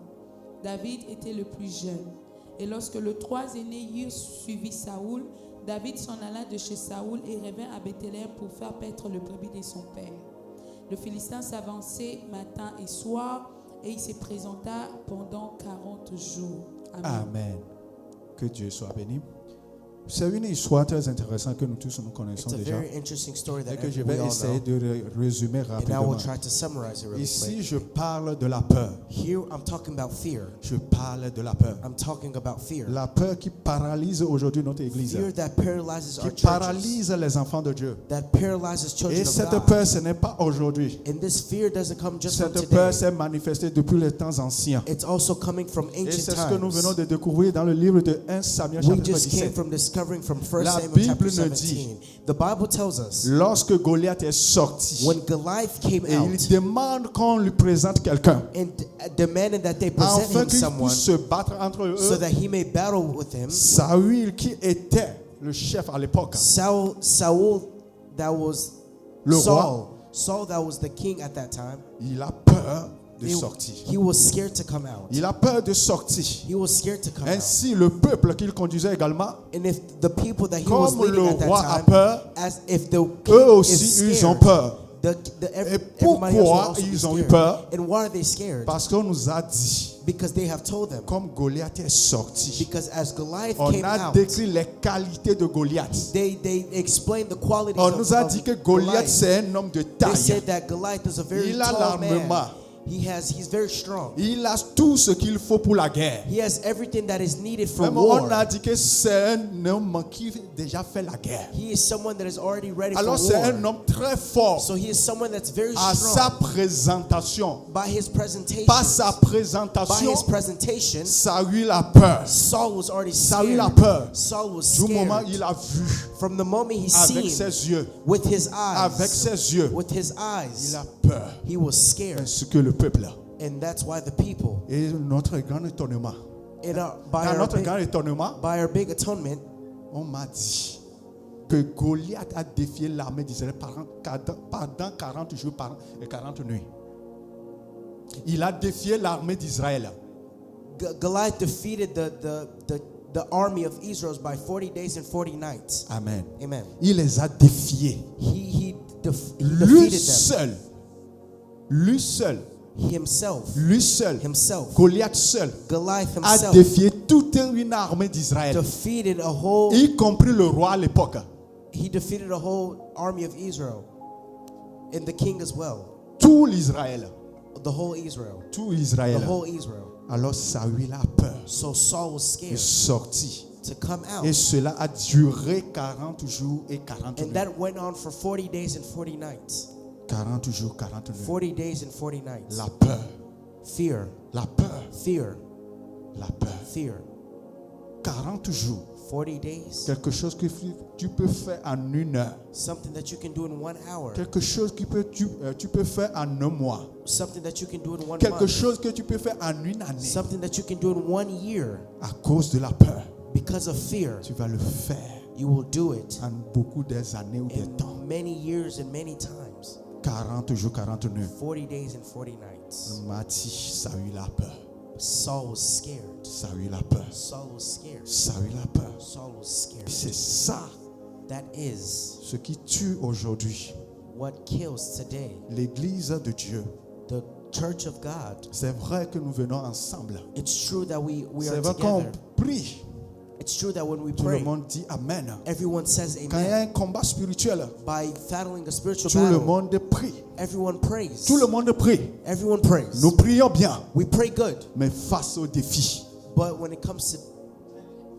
David était le plus jeune. Et lorsque les 3 aînés eurent suivi Saoul, David s'en alla de chez Saoul et revint à Bethléem pour faire paître le brebis de son père. Le Philistin s'avançait matin et soir et il se présenta pendant 40 jours. Amen.
Amen. Que Dieu soit béni. C'est une histoire très intéressante que nous tous nous connaissons
It's a
déjà
very interesting story that
et que je
we
vais
all
essayer
know.
de résumer
And I
rapidement.
will try to summarize it really
Ici,
quick.
je parle de la peur.
Here I'm talking about fear.
Je parle de la peur.
I'm talking about fear.
La peur qui paralyse aujourd'hui notre église,
Fear that paralyzes
qui
our churches,
paralyse les enfants de Dieu.
that paralyzes children
Et
of
cette
God.
peur, ce n'est pas aujourd'hui.
And this fear doesn't come just from
Cette peur
today.
s'est manifestée depuis les temps anciens.
It's also coming from
Et
ancient
c'est ce que nous venons
times.
de découvrir dans le livre de 1 Samuel
We
chapitre
just came
17.
from discovering from 1
La
Samuel
Bible
chapter
nous
17.
dit,
The Bible tells us
lorsque Goliath est sorti,
when Goliath came
et il
out
demande qu'on lui présente quelqu'un,
and demanded that they present
afin
him
qu'il
someone
puisse se battre entre eux.
so that he may battle with him.
Saül, qui était le chef à l'époque,
Saul that was
le
Saul.
roi,
Saul that was the king at that time.
il a peur de
He,
sortir.
he was scared to come out.
Il a peur de sortir.
He was scared to come out.
Ainsi, le peuple qu'il conduisait également,
And if the people that he was
comme
leading
le
at that
roi a
time,
peur,
as if the
eux
king is
aussi, ils ont
scared,
peur.
Et
pourquoi ils ont eu peur?
And why are they scared?
Parce qu'on nous a dit,
Because they have told them.
comme Goliath est sorti,
Because as Goliath
on
came
a
out,
décrit les qualités de Goliath.
they explained the qualities
On nous a dit que Goliath,
Goliath.
c'est un homme de
They
taille.
said that Goliath is a very
Il a
tall man.
l'armement.
He's very strong.
Il a tout ce qu'il faut pour la guerre.
He has everything that is needed for
Même
war.
on a dit que c'est un homme qui a déjà fait la guerre.
He is someone that is already ready
Alors
for
c'est
war.
un homme très fort
So he is someone that's very
à sa
strong.
présentation.
By his presentation,
Par sa
by
présentation,
his presentation,
Saül a peur.
Saul was already
Saül a
scared.
peur.
Saul was
Du moment
scared.
il a vu
From the moment he
avec
seen
ses yeux,
with his eyes,
avec ses yeux,
with his
il
eyes,
a peur.
he was scared.
Ce que le peuple a.
And that's why the people,
Et notre grand étonnement,
by
dans notre grand étonnement,
our big atonement,
on m'a dit que Goliath a défié l'armée d'Israël pendant 40 jours et 40 nuits. Il a défié l'armée d'Israël.
Goliath defeated the the army of Israel by 40 days and 40 nights.
Amen.
Amen.
Il les a défiés.
He
Lui
defeated them.
seul. Lui seul.
Himself.
Lui seul.
Himself.
Goliath seul
Goliath
a
himself
défié toute une armée d'Israël,
defeated a whole.
y compris le roi à l'époque.
He defeated a whole army of Israel, and the king as well.
Tout l'Israël.
The whole Israel.
Tout
The
Israël.
whole Israel.
Alors Saül a peur.
So Saul was
Il est
scared
sorti.
to come out,
Et cela a duré 40 jours et 40
and
nuits.
that went on for 40 days and 40 nights.
40 jours, 40 nuits.
40 days and 40 nights.
La peur.
Fear,
La peur.
fear,
La peur.
fear.
40 jours.
40 days.
Quelque chose que tu peux faire en une heure.
Something that you can do in 1 hour.
Quelque chose que tu peux faire en un mois.
Something that you can do in 1
Quelque
month.
chose que tu peux faire en une année.
Something that you can do in 1 year.
À cause de la peur,
Because of fear,
tu vas le faire
you will do it
en beaucoup des années ou des temps.
in many years and many times.
40 jours, 40 nuits.
40 days and 40 nights.
Mathi, Saül a peur.
Saul was scared.
Saül a peur.
Saul was scared.
Saül a peur.
Saul was scared.
C'est ça
That is
ce qui tue aujourd'hui
what kills today
l'Église de Dieu.
the church of God.
C'est vrai que nous venons ensemble.
It's true that we
C'est
are
vrai qu'on
together.
prie.
It's true that when we
Tout le
pray,
monde dit Amen.
everyone says
Quand il y a
amen.
un combat spirituel,
By battling a spiritual
tout le
battle,
monde prie.
everyone prays.
Tout le monde prie.
Everyone prays.
Nous prions bien,
We pray good.
mais face au défi.
But when it comes to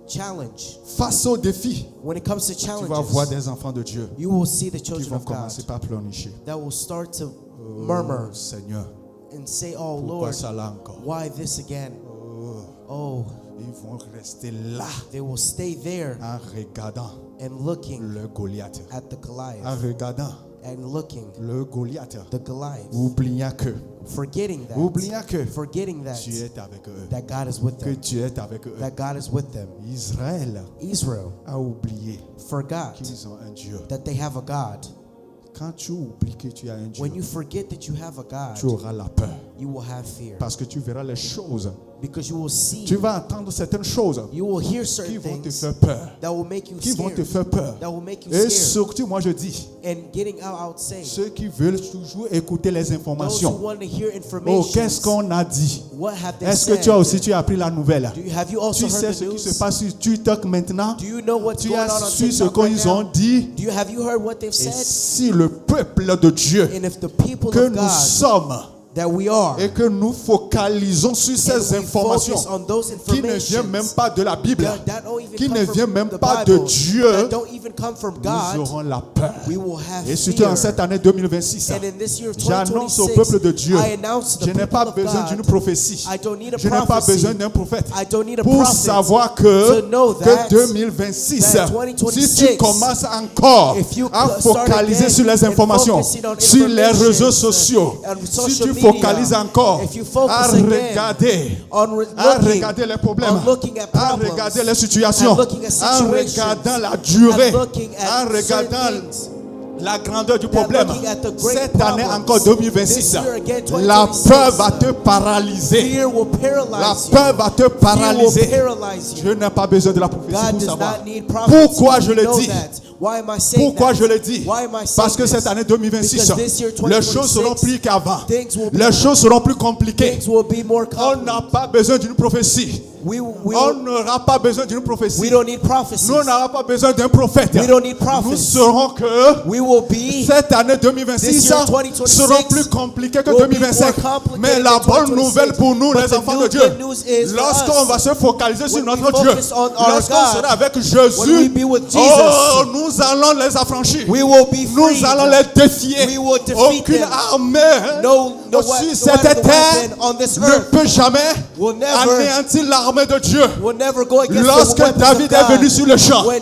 challenge,
Face au défi,
when it comes to
tu vas voir
challenges,
des enfants de Dieu
you will see the
qui
children
vont
of God
commencer par pleurnicher.
that will start to
Oh,
murmur
Seigneur,
and say, "Oh
pourquoi
Lord,
ça là encore?
why this again?"
Oh,
Oh,
ils vont rester là
they will stay there
en regardant
and looking
le Goliath.
at the
En
Goliath
regardant
and looking
le Goliath.
the Goliath,
Oubliant que,
forgetting that
tu es avec eux.
that God is with
Que
them,
tu es avec eux.
that God is with them.
Israël
Israel
a oublié
forgot
qu'ils ont un Dieu.
that they have a God.
Quand tu oublies que tu as un Dieu,
When you forget that you have a
tu
God,
auras la peur.
you will have fear
Parce que tu verras les choses.
because you will see,
Tu vas entendre certaines choses
you will hear
qui
certain
vont te
things
faire peur.
that will make you
Qui vont te
scared,
faire peur.
that will make you
Et
scared.
surtout, moi je dis,
And getting out saying,
ceux qui veulent toujours écouter les
those who
informations.
want to hear
Oh, qu'est-ce
information,
qu'on a dit?
what have they
Est-ce que
said?
tu as aussi tu as appris la nouvelle?
Have you also
Tu sais
heard
ce
the
qui se
news?
passe sur TikTok maintenant?
Do you know what's
Tu
going
as
on
su ce
TikTok right
qu'ils ont
now?
dit?
Have you heard what they've
Et
said?
si le peuple de Dieu
And if the people
que
of
nous
God
sommes
that we are,
et que nous focalisons sur
and
ces
we
informations
focus on those
qui ne viennent même
informations
pas de la Bible,
that don't even
qui
come
ne
from
viennent même
the
pas de
Bible,
Dieu,
that don't even come from
nous
God,
aurons la peur.
we will have
Et surtout
fear.
en cette année 2026,
And in this year of
j'annonce au
2026,
peuple de Dieu,
I announce to the
je n'ai pas
people of
besoin
God,
d'une prophétie.
I don't need a
Je n'ai pas
prophecy.
besoin d'un prophète
I don't need a
pour
prophet
savoir que,
to know that
2026,
that
si
2026,
tu commences encore
if you
à
start
focaliser
again
sur les
and
informations,
focusing on
sur les
information,
réseaux sociaux,
and
si
social
tu
media,
focalises encore
if you focus
à
again
regarder,
on
à
looking,
regarder les problèmes,
on looking at
à
problems,
regarder les situations,
and looking at
en
situations,
regardant la durée,
and looking at
en regardant
certain things,
la grandeur du
that
problème.
looking at the great
Cette année
problems,
encore 2026,
this year again,
la
2026,
peur va te paralyser.
fear will
La
paralyze you.
peur va te
Fear will
paralyser.
paralyze you.
Je n'ai pas besoin de la prophétie
God
pour
does
savoir.
not need prophecy
Pourquoi je
to
le
know
dis?
that. Why am I saying
Pourquoi
that?
je le dis?
Why am I saying
Parce que
this?
cette année 2026,
Because this year,
les choses seront
2026,
plus qu'avant.
things will be-
Les choses seront plus compliquées.
Things will be more
On
complicated.
n'a pas besoin d'une prophétie. On n'aura pas besoin d'une prophétie.
We don't need prophecies.
Nous n'aurons pas besoin d'un prophète.
We don't need
Nous
prophets.
saurons que
We will be
cette année 2026
This year, 2026,
sera plus compliquée que
will be
2025.
more complicated
Mais la
than
bonne
2026.
nouvelle pour nous,
But
les
the
enfants
new
de Dieu,
good news is for
lorsqu'on
us,
va se focaliser sur
when
notre
we
Dieu,
focus on our
lorsqu'on
God,
sera avec
when we
Jésus,
be with Jesus,
oh, nous allons les affranchir.
we will be
Nous
free.
allons les défier.
We will defeat
Aucune
them.
armée
No
sur
weapon
cette terre
on this
ne
earth
peut jamais
will never
anéantir l'armée de Dieu.
will never go against
Lorsque
the weapons
David
of
est
God.
venu sur le champ,
When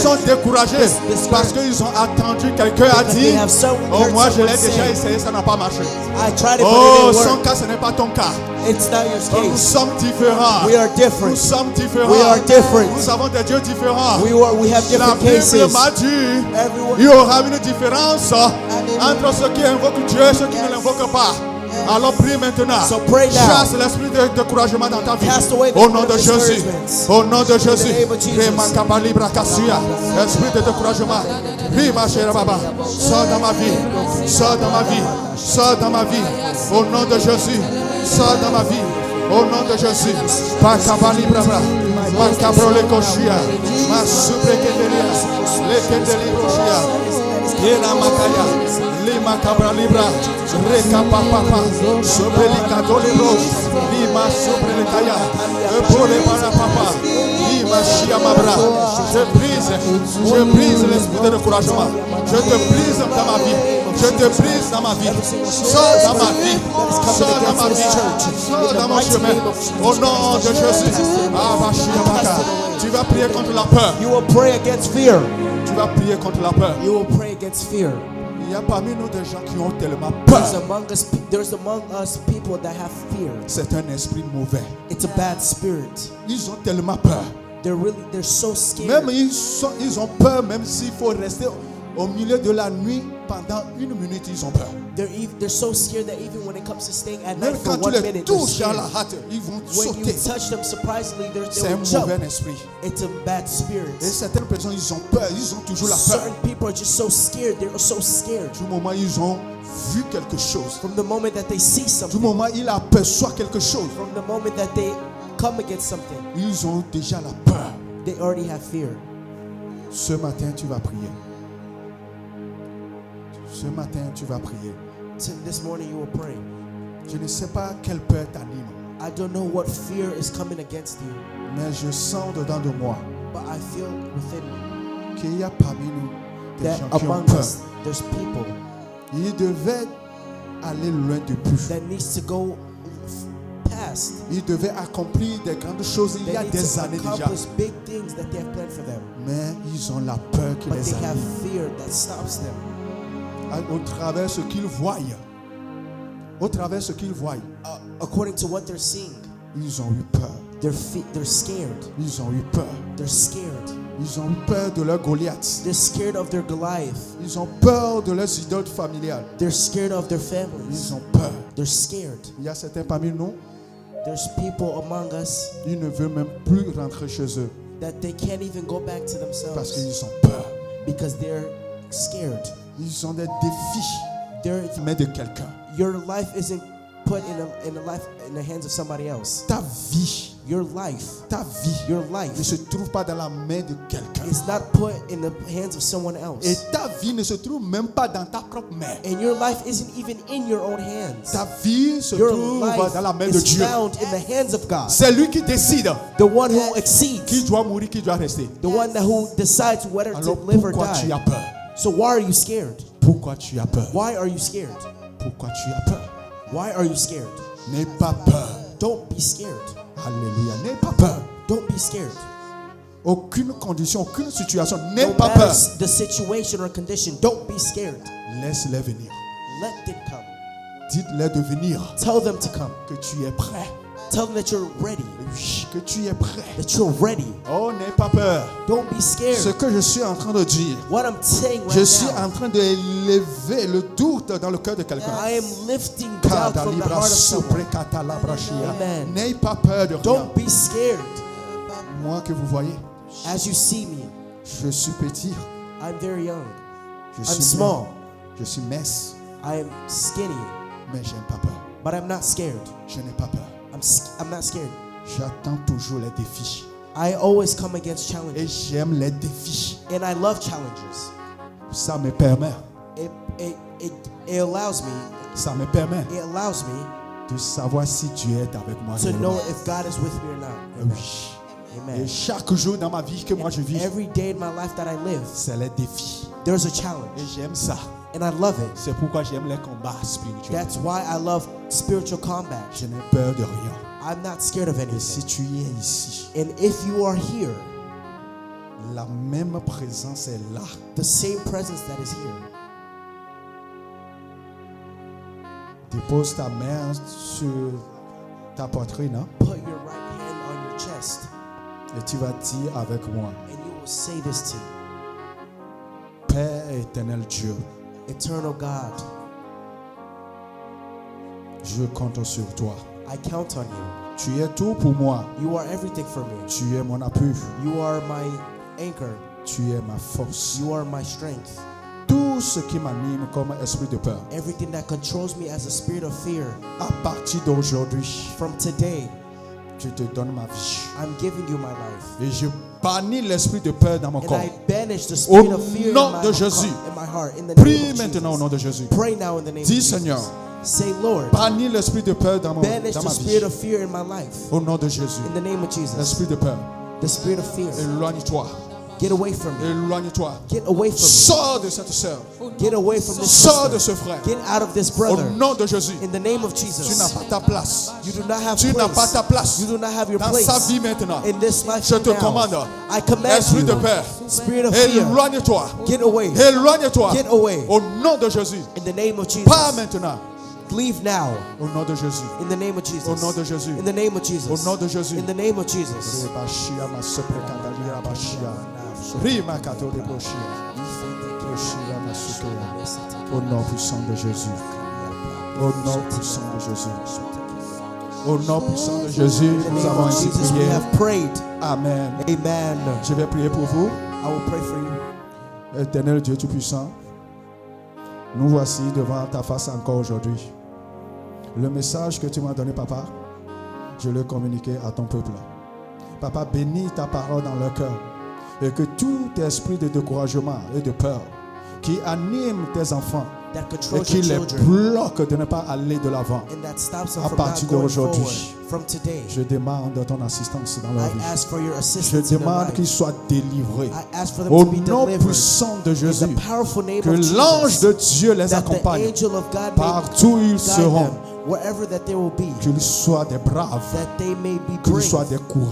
sont découragés
discouraged.
parce qu'ils ont attendu entendu quelqu'un a
Because
dit,
we have someone
oh
heard
moi je l'ai
someone
déjà
say,
essayé, ça n'a pas marché.
I tried it,
Oh,
but it
son
didn't work.
cas, ce n'est pas ton cas.
It's not your
Oh, nous
case.
sommes différents.
We are
Nous
different.
sommes différents.
We are different.
Nous avons des dieux différents.
We have
La
different
Bible
cases.
m'a dit,
Everyone.
il y aura une différence entre ceux qui invoquent Dieu et ceux qui ne l'invoquent pas. Alors prie maintenant.
So pray now.
Chasse l'esprit de découragement dans ta vie.
Cast away the
Au nom de
spirit of
Jésus.
discouragements.
Au nom de Jésus.
name of Jesus.
Esprit de découragement. Rima Shera Baba. Sors dans ma vie. Sors dans ma vie. Sors dans ma vie. Au nom de Jésus. Sors dans ma vie. Au nom de Jésus. Pakabali Brabra. Makabro le Koshia. Masubre Kedelia. Le Kedeli Koshia. Yena Makaya. Lima Cabra Libra. Reka Papa. Sobre Licato Libro. Lima sobre le Kaya. Epole para Papa. Lima Shia Mabra. Je brise l'esprit de découragement. Je te brise dans ma vie. Je te brise dans ma vie. Sors dans ma vie. Sors dans ma vie. Sors dans mon chemin. Au nom de Jésus. Tu vas prier contre la peur.
You will pray against fear.
Tu vas prier contre la peur.
You will pray against fear.
Il y a parmi nous des gens qui ont tellement peur.
There's among us people that have fear.
C'est un esprit mauvais.
It's a bad spirit.
Ils ont tellement peur.
They're so scared.
Même ils ont peur, même s'il faut rester au milieu de la nuit pendant 1 minute, ils ont peur.
They're so scared that even when it comes to staying at
Même
night for
quand tu
1
les
minute, they're
touches à la
scared.
hâte, ils vont
When you
sauter.
touch them, surprisingly, they
C'est un
will jump.
mauvais esprit.
It's a bad spirit.
Et certaines personnes, ils ont peur, ils ont toujours la peur.
Certain people are just so scared. They're so scared.
Du moment où ils ont vu quelque chose,
From the moment that they see
du
something,
moment où ils aperçoivent quelque chose,
from the moment that they come against something,
ils ont déjà la peur.
they already have fear.
Ce matin, tu vas prier. Ce matin, tu vas prier.
This morning you will pray.
Je ne sais pas quelle peur t'anime,
I don't know what fear is coming against you,
mais je sens dedans de moi
but I feel within me
qu'il y a parmi nous des
that
gens qui ont
among
peur.
us there's people
Ils devaient aller loin depuis.
that needs to go past.
Ils devaient accomplir des grandes choses il y
They
a
need
des
to
années déjà.
accomplish big things that they have planned for them,
Mais ils ont la peur qui
but
les
they have
anime.
fear that stops them.
Au travers de ce qu'ils voient. Au travers de ce qu'ils voient.
According to what they're seeing,
Ils ont eu peur.
they're scared.
Ils ont eu peur.
They're scared.
Ils ont eu peur de leur Goliath.
They're scared of their Goliath.
Ils ont peur de leurs idoles familiales.
They're scared of their families.
Ils ont peur.
They're scared.
Il y a certains parmi nous,
There's people among us
ils ne veulent même plus rentrer chez eux
that they can't even go back to
parce
themselves
qu'ils ont peur.
because they're scared.
Ils ont des défis mais de quelqu'un.
Your life isn't put in the hands of somebody else.
Ta vie,
Your life
ne
life
se trouve pas dans la main de quelqu'un.
is not put in the hands of someone else.
Et ta vie ne se trouve même pas dans ta propre main.
And your life isn't even in your own hands.
Ta vie se
Your
trouve
life
dans la main de
is
Dieu.
found in the hands of God.
C'est lui qui décide
The one who exceeds.
qui doit mourir, qui doit rester.
The one who decides whether
Alors
to live or
pourquoi tu as
die.
peur?
So why are you scared?
Pourquoi tu as peur?
Why are you scared?
Pourquoi tu as peur?
Why are you scared?
N'aie pas peur.
Don't be scared.
Alléluia. N'aie pas peur.
Don't be scared.
Aucune condition, aucune situation. N'aie
No
pas
matter
peur.
the situation or condition, don't be scared.
Laisse-les venir.
Let them come.
Dites-les de venir.
Tell them to come.
Que tu es prêt.
Tell them that you're ready.
Oui, que tu es prêt.
That you're ready.
Oh, n'aie pas peur.
Don't be scared.
Ce que je suis en train de dire,
What I'm saying
je
right
suis
now,
en train d'élever le doute dans le cœur de quelqu'un.
I am lifting doubt from the heart of someone. Amen.
N'aie pas peur de rien.
Don't be scared.
Moi que vous voyez,
As you see me,
je suis petit,
I'm very young.
je
I'm
suis
small.
je suis mince,
I am skinny,
mais j'aime pas peur.
but I'm not scared.
Je n'ai pas peur.
I'm not scared.
J'attends toujours les défis.
I always come against
Et
challenges,
j'aime les défis.
and I love challenges.
Ça me permet,
It allows me.
ça me permet
It allows me
de savoir si Dieu est avec moi.
to
réellement.
know if God is with me or not.
Oui. Et
Amen.
chaque jour dans ma vie que moi je vis,
Every day in my life that I live,
c'est les défis.
there's a challenge,
Et j'aime ça.
and I love it.
C'est pourquoi j'aime les combats spirituels.
That's why I love spiritual combat.
Je n'ai peur de rien.
I'm not scared of
Et
anything.
si tu y es ici,
And if you are here,
La même présence est là.
The same presence that is here.
Dépose ta main sur ta poitrine, hein,
Put your right hand on your chest,
et tu vas dire avec moi:
and you will say this to me.
Père éternel Dieu,
Eternal God,
je compte sur toi.
I count on you.
Tu es tout pour moi.
You are everything for me.
Tu es mon appui.
You are my anchor.
Tu es ma force.
You are my strength.
Tout ce qui m'anime comme esprit de peur.
Everything that controls me as a spirit of fear.
À partir d'aujourd'hui,
From today,
je te donne ma vie.
I'm giving you my life.
Et je bannis l'esprit de peur dans mon
And
corps.
I banish the spirit
Au
of fear
nom
in
de
my,
Jésus.
in my heart. In the
Prie
name of
maintenant au nom
Jesus.
de Jésus.
Pray now in the name
Dis,
of Jesus.
Seigneur,
Say, Lord,
bannis l'esprit de peur dans
banish
ma
the
vie.
spirit of fear in my life.
Au nom de Jésus.
In the name of Jesus.
L'esprit de peur,
The spirit of fear.
éloigne-toi.
Get away from me.
Éloigne-toi.
Get away from me.
Sors de cette sœur.
Get away from this
Sors de
sister.
ce frère.
Get out of this
Au
brother.
nom de Jésus.
In the name of
Tu n'as
Jesus.
pas ta place.
You do not have
Tu n'as pas ta
place.
place
You do not have your
dans
place
sa vie maintenant.
in this life
Je te
now.
commande.
I command
Esprit de
you,
peur,
spirit of fear,
éloigne-toi.
get away.
Éloigne-toi.
Get away.
Au nom de Jésus.
In the name of
Pas
Jesus.
maintenant.
Leave now.
Au nom de Jésus.
In the name of Jesus.
Au nom de Jésus.
In the name of
Au
Jesus.
nom de Jésus.
In the name of Jesus.
Rebashia ma seprekadalia bashia. Rima kato de broshia. Broshia ma sukeya. Au nom puissant de Jésus. Au nom puissant de Jésus. Au nom puissant de Jésus,
In the
nous
name
avons
of
ainsi
Jesus, we
prié.
have prayed.
Amen.
Amen.
Je vais prier pour vous.
I will pray for you.
Éternel Dieu Tout-Puissant, nous voici devant ta face encore aujourd'hui. Le message que tu m'as donné, Papa, je l'ai communiqué à ton peuple. Papa, bénis ta parole dans leur cœur et que tout esprit de découragement et de peur qui anime tes enfants
That
et
controls
qui
your
les
children.
bloque de ne pas aller de l'avant,
And that stops them
à
from
partir
not going
d'aujourd'hui,
forward. From today,
je demande ton assistance dans leur
I
vie.
ask for your
Je
assistance in their
demande qu'ils
lives.
soient délivrés.
I ask for them
Au
to be
nom
delivered.
puissant de
In
Jésus,
the powerful name
que
of
l'ange
Jesus.
de Dieu les
That the
accompagne.
angel of God may
Partout où ils
guide
seront,
them, wherever that they will be.
qu'ils soient des braves,
That they may be
qu'ils soient
brave.
des courageux.